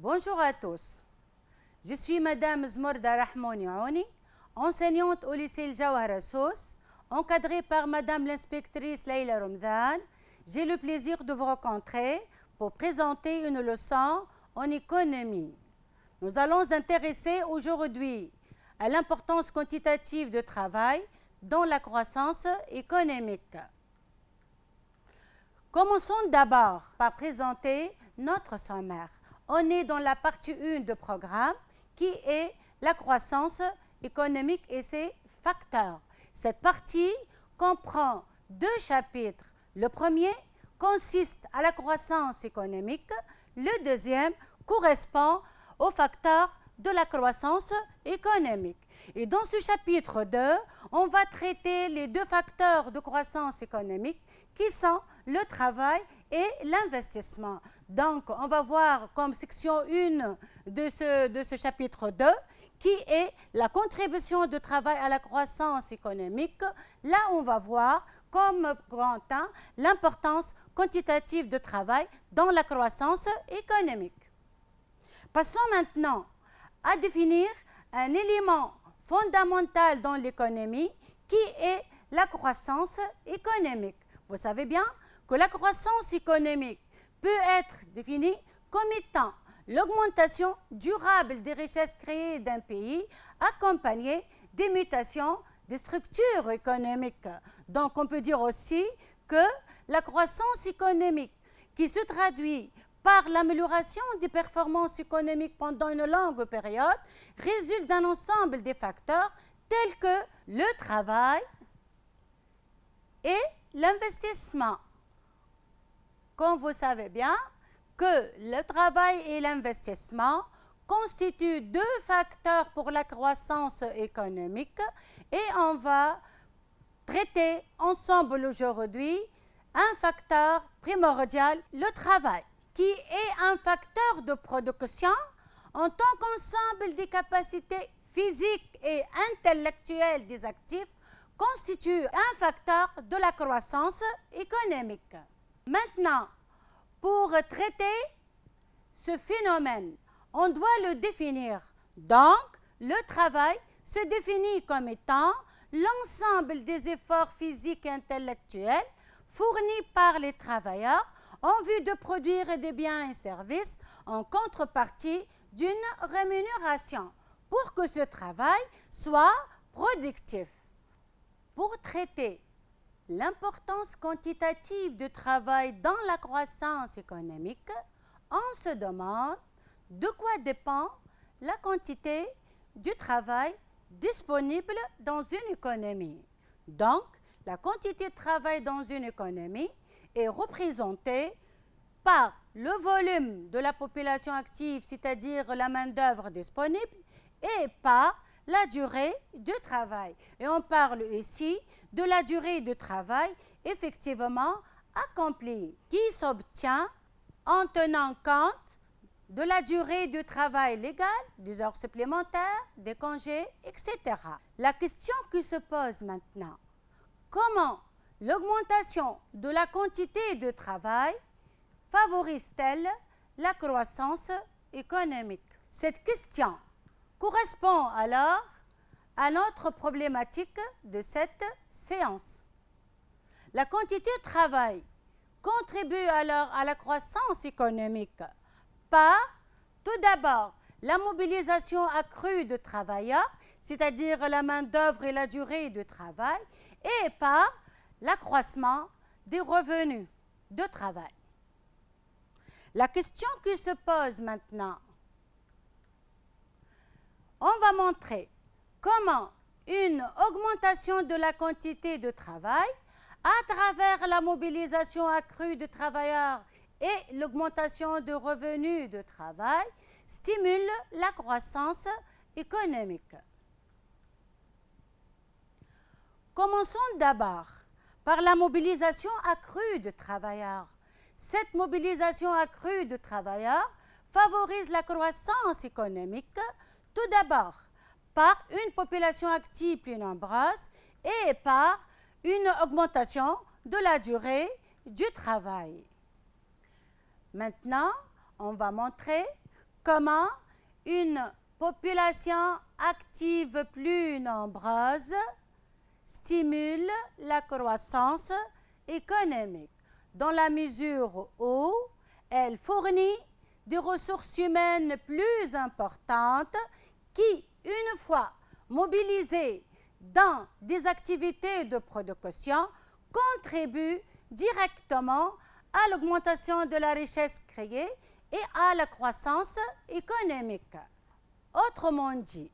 Bonjour à tous. Je suis Madame Zmorda Rahmouni Aouni, enseignante au lycée El Jawhara Sousse, encadrée par Madame l'inspectrice Leila Romdan. J'ai le plaisir de vous rencontrer pour présenter une leçon en économie. Nous allons nous intéresser aujourd'hui à l'importance quantitative du travail dans la croissance économique. Commençons d'abord par présenter notre sommaire. On est dans la partie 1 du programme qui est la croissance économique et ses facteurs. Cette partie comprend 2 chapitres. Le premier consiste à la croissance économique. Le deuxième correspond aux facteurs de la croissance économique. Et dans ce chapitre 2, on va traiter les 2 facteurs de croissance économique qui sont le travail et l'investissement. Donc, on va voir comme section 1 de ce chapitre 2 qui est la contribution du travail à la croissance économique. Là, on va voir comme grand 1 l'importance quantitative du travail dans la croissance économique. Passons maintenant à définir un élément fondamental dans l'économie qui est la croissance économique. Vous savez bien que la croissance économique peut être définie comme étant l'augmentation durable des richesses créées d'un pays accompagnée des mutations des structures économiques. Donc on peut dire aussi que la croissance économique qui se traduit par l'amélioration des performances économiques pendant une longue période résulte d'un ensemble de facteurs tels que le travail et l'investissement. Comme vous savez bien que le travail et l'investissement constituent 2 facteurs pour la croissance économique et on va traiter ensemble aujourd'hui un facteur primordial, le travail, qui est un facteur de production en tant qu'ensemble des capacités physiques et intellectuelles des actifs constitue un facteur de la croissance économique. Maintenant, pour traiter ce phénomène, on doit le définir. Donc, le travail se définit comme étant l'ensemble des efforts physiques et intellectuels fournis par les travailleurs en vue de produire des biens et services en contrepartie d'une rémunération pour que ce travail soit productif. Pour traiter l'importance quantitative du travail dans la croissance économique, on se demande de quoi dépend la quantité du travail disponible dans une économie. Donc, la quantité de travail dans une économie est représentée par le volume de la population active, c'est-à-dire la main-d'œuvre disponible, et par la durée du travail. Et on parle ici de la durée de travail effectivement accomplie, qui s'obtient en tenant compte de la durée du travail légal, des heures supplémentaires, des congés, etc. La question qui se pose maintenant, comment l'augmentation de la quantité de travail favorise-t-elle la croissance économique? Cette question correspond alors à notre problématique de cette séance. La quantité de travail contribue alors à la croissance économique par, tout d'abord, la mobilisation accrue de travailleurs, c'est-à-dire la main-d'œuvre et la durée de travail, et par l'accroissement des revenus de travail. La question qui se pose maintenant, on va montrer comment une augmentation de la quantité de travail à travers la mobilisation accrue de travailleurs et l'augmentation de revenus de travail stimule la croissance économique. Commençons d'abord par la mobilisation accrue de travailleurs. Cette mobilisation accrue de travailleurs favorise la croissance économique tout d'abord par une population active plus nombreuse et par une augmentation de la durée du travail. Maintenant, on va montrer comment une population active plus nombreuse stimule la croissance économique, dans la mesure où elle fournit des ressources humaines plus importantes qui, une fois mobilisées dans des activités de production, contribuent directement à l'augmentation de la richesse créée et à la croissance économique. Autrement dit,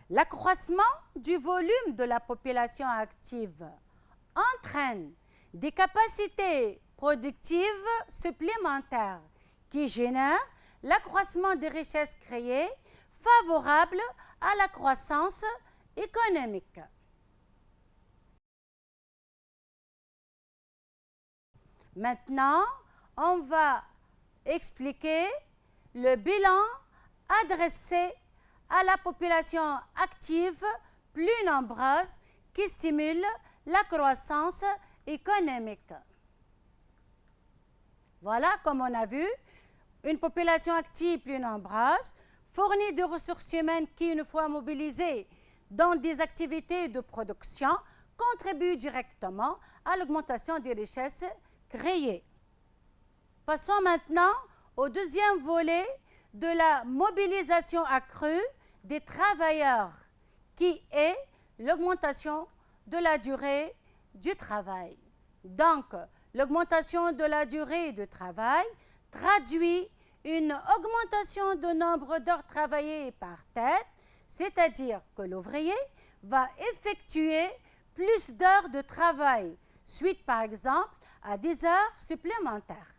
l'accroissement du volume de la population active entraîne des capacités productives supplémentaires qui génèrent l'accroissement des richesses créées favorable à la croissance économique. Maintenant, on va expliquer le bilan adressé à la population active plus nombreuse qui stimule la croissance économique. Voilà, comme on a vu, une population active plus nombreuse fournit des ressources humaines qui, une fois mobilisées dans des activités de production, contribuent directement à l'augmentation des richesses créées. Passons maintenant au deuxième volet de la mobilisation accrue des travailleurs, qui est l'augmentation de la durée du travail. Donc, l'augmentation de la durée du travail traduit une augmentation du nombre d'heures travaillées par tête, c'est-à-dire que l'ouvrier va effectuer plus d'heures de travail, suite par exemple à des heures supplémentaires.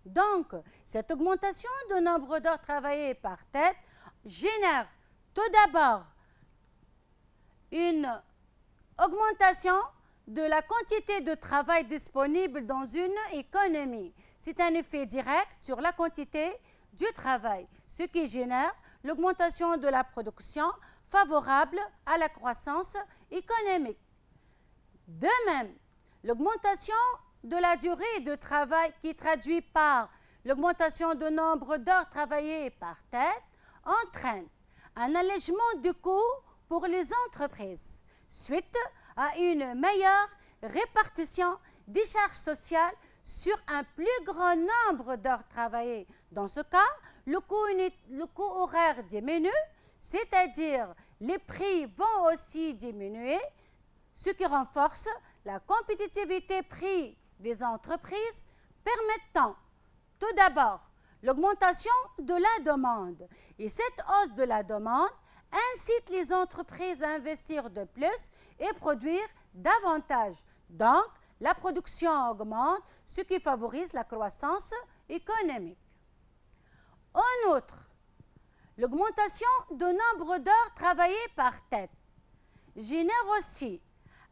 Donc, cette augmentation du nombre d'heures travaillées par tête génère tout d'abord une augmentation de la quantité de travail disponible dans une économie. C'est un effet direct sur la quantité du travail, ce qui génère l'augmentation de la production favorable à la croissance économique. De même, l'augmentation de la durée de travail qui traduit par l'augmentation du nombre d'heures travaillées par tête entraîne un allègement du coût pour les entreprises suite à une meilleure répartition des charges sociales sur un plus grand nombre d'heures travaillées. Dans ce cas, le coût horaire diminue, c'est-à-dire les prix vont aussi diminuer, ce qui renforce la compétitivité prix des entreprises, permettant tout d'abord l'augmentation de la demande. Et cette hausse de la demande incite les entreprises à investir de plus et produire davantage. Donc, la production augmente, ce qui favorise la croissance économique. En outre, l'augmentation du nombre d'heures travaillées par tête génère aussi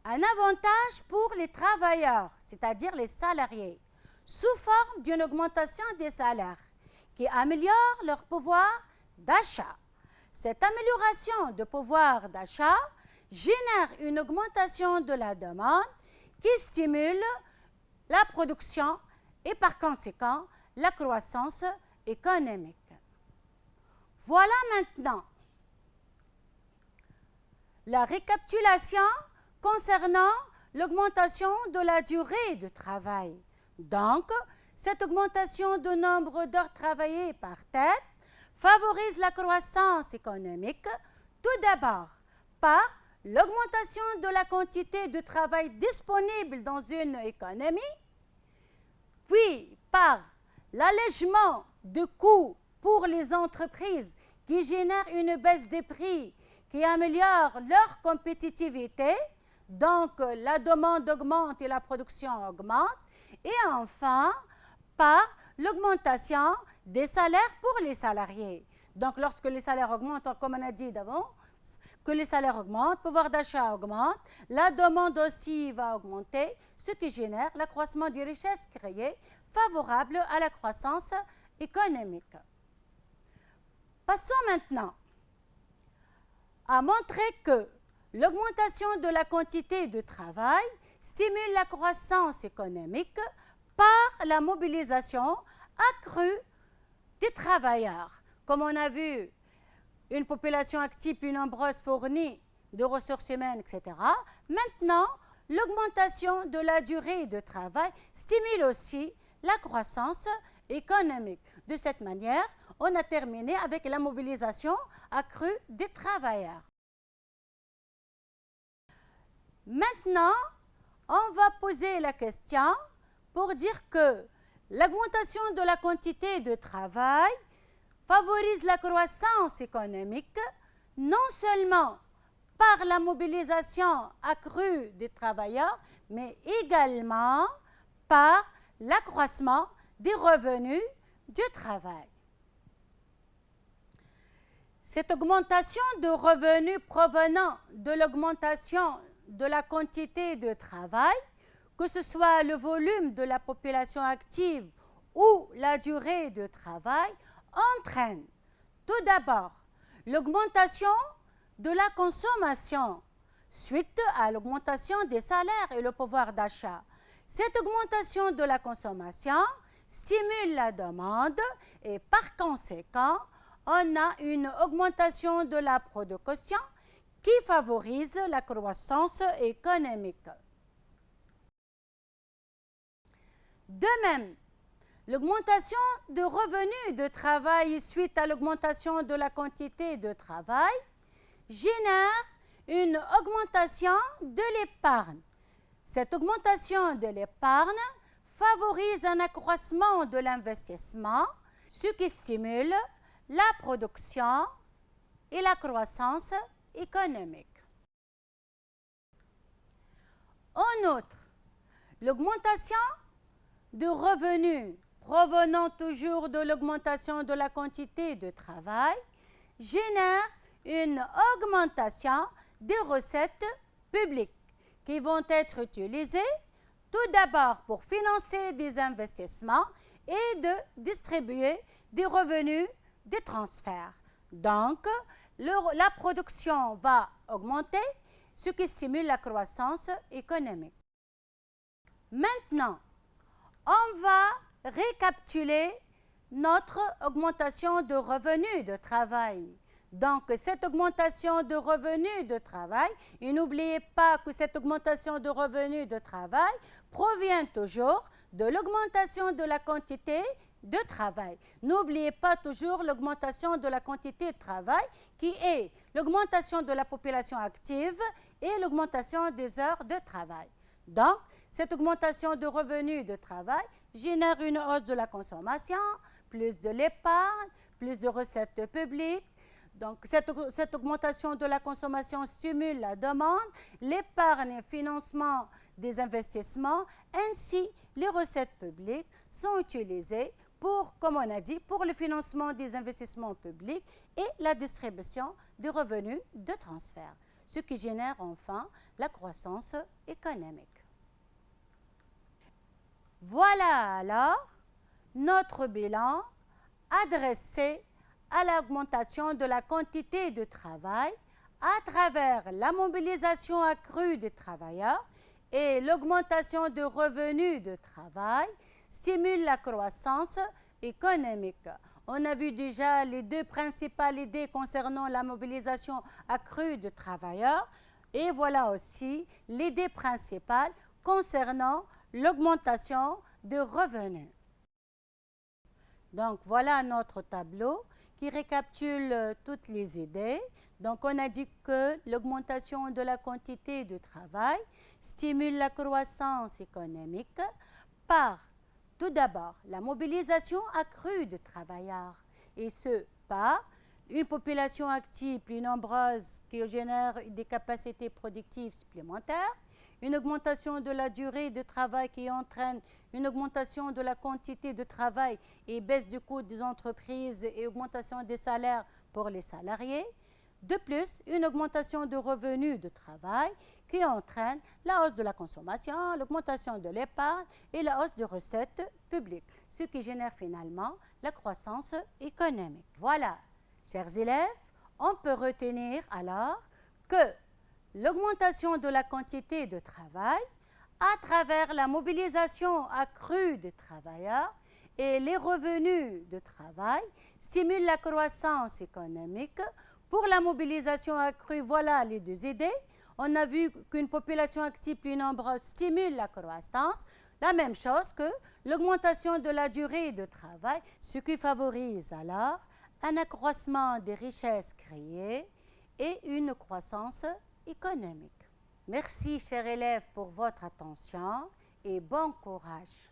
un avantage pour les travailleurs, c'est-à-dire les salariés, sous forme d'une augmentation des salaires qui améliore leur pouvoir d'achat. Cette amélioration de pouvoir d'achat génère une augmentation de la demande qui stimule la production et par conséquent la croissance économique. Voilà maintenant la récapitulation concernant l'augmentation de la durée de travail. Donc, cette augmentation du nombre d'heures travaillées par tête favorise la croissance économique, tout d'abord par l'augmentation de la quantité de travail disponible dans une économie, puis par l'allègement de coûts pour les entreprises qui génèrent une baisse des prix qui améliore leur compétitivité, donc la demande augmente et la production augmente, et enfin par l'augmentation des salaires pour les salariés. Donc lorsque les salaires augmentent, comme on a dit d'avant, que les salaires augmentent, le pouvoir d'achat augmente, la demande aussi va augmenter, ce qui génère l'accroissement des richesses créées favorable à la croissance économique. Passons maintenant à montrer que l'augmentation de la quantité de travail stimule la croissance économique par la mobilisation accrue des travailleurs. comme on a vu, une population active plus nombreuse fournit de ressources humaines, etc. Maintenant, l'augmentation de la durée de travail stimule aussi la croissance économique. De cette manière, on a terminé avec la mobilisation accrue des travailleurs. Maintenant, on va poser la question pour dire que l'augmentation de la quantité de travail favorise la croissance économique non seulement par la mobilisation accrue des travailleurs, mais également par l'accroissement des revenus du travail. Cette augmentation de revenus provenant de l'augmentation de la quantité de travail, que ce soit le volume de la population active ou la durée de travail, entraîne tout d'abord l'augmentation de la consommation suite à l'augmentation des salaires et le pouvoir d'achat. Cette augmentation de la consommation stimule la demande et par conséquent, on a une augmentation de la production qui favorise la croissance économique. De même, l'augmentation de revenus de travail suite à l'augmentation de la quantité de travail génère une augmentation de l'épargne. Cette augmentation de l'épargne favorise un accroissement de l'investissement, ce qui stimule la production et la croissance économique. En outre, l'augmentation de revenus provenant toujours de l'augmentation de la quantité de travail génère une augmentation des recettes publiques qui vont être utilisées tout d'abord pour financer des investissements et de distribuer des revenus des transferts. Donc, la production va augmenter, ce qui stimule la croissance économique. Maintenant, on va récapituler notre augmentation de revenus de travail. Donc, cette augmentation de revenus de travail, et n'oubliez pas que cette augmentation de revenus de travail provient toujours de l'augmentation de la quantité de travail. N'oubliez pas toujours l'augmentation de la quantité de travail qui est l'augmentation de la population active et l'augmentation des heures de travail. Donc, cette augmentation de revenus de travail génère une hausse de la consommation, plus de l'épargne, plus de recettes publiques. Donc, cette augmentation de la consommation stimule la demande, l'épargne et le financement des investissements, ainsi les recettes publiques sont utilisées pour, comme on a dit, pour le financement des investissements publics et la distribution des revenus de transfert, ce qui génère enfin la croissance économique. Voilà alors notre bilan adressé à l'augmentation de la quantité de travail à travers la mobilisation accrue des travailleurs et l'augmentation de revenus de travail stimule la croissance économique. On a vu déjà les deux principales idées concernant la mobilisation accrue de travailleurs et voilà aussi l'idée principale concernant l'augmentation de revenus. Donc voilà notre tableau qui récapitule toutes les idées. Donc on a dit que l'augmentation de la quantité de travail stimule la croissance économique par tout d'abord la mobilisation accrue de travailleurs et ce par une population active plus nombreuse qui génère des capacités productives supplémentaires, une augmentation de la durée de travail qui entraîne une augmentation de la quantité de travail et baisse du coût des entreprises et augmentation des salaires pour les salariés. De plus, une augmentation de revenus de travail qui entraîne la hausse de la consommation, l'augmentation de l'épargne et la hausse des recettes publiques, ce qui génère finalement la croissance économique. Voilà, chers élèves, on peut retenir alors que l'augmentation de la quantité de travail à travers la mobilisation accrue des travailleurs et les revenus de travail stimulent la croissance économique. Pour la mobilisation accrue, voilà les deux idées. On a vu qu'une population active plus nombreuse stimule la croissance. La même chose que l'augmentation de la durée de travail, ce qui favorise alors un accroissement des richesses créées et une croissance économique. Merci, chers élèves, pour votre attention et bon courage.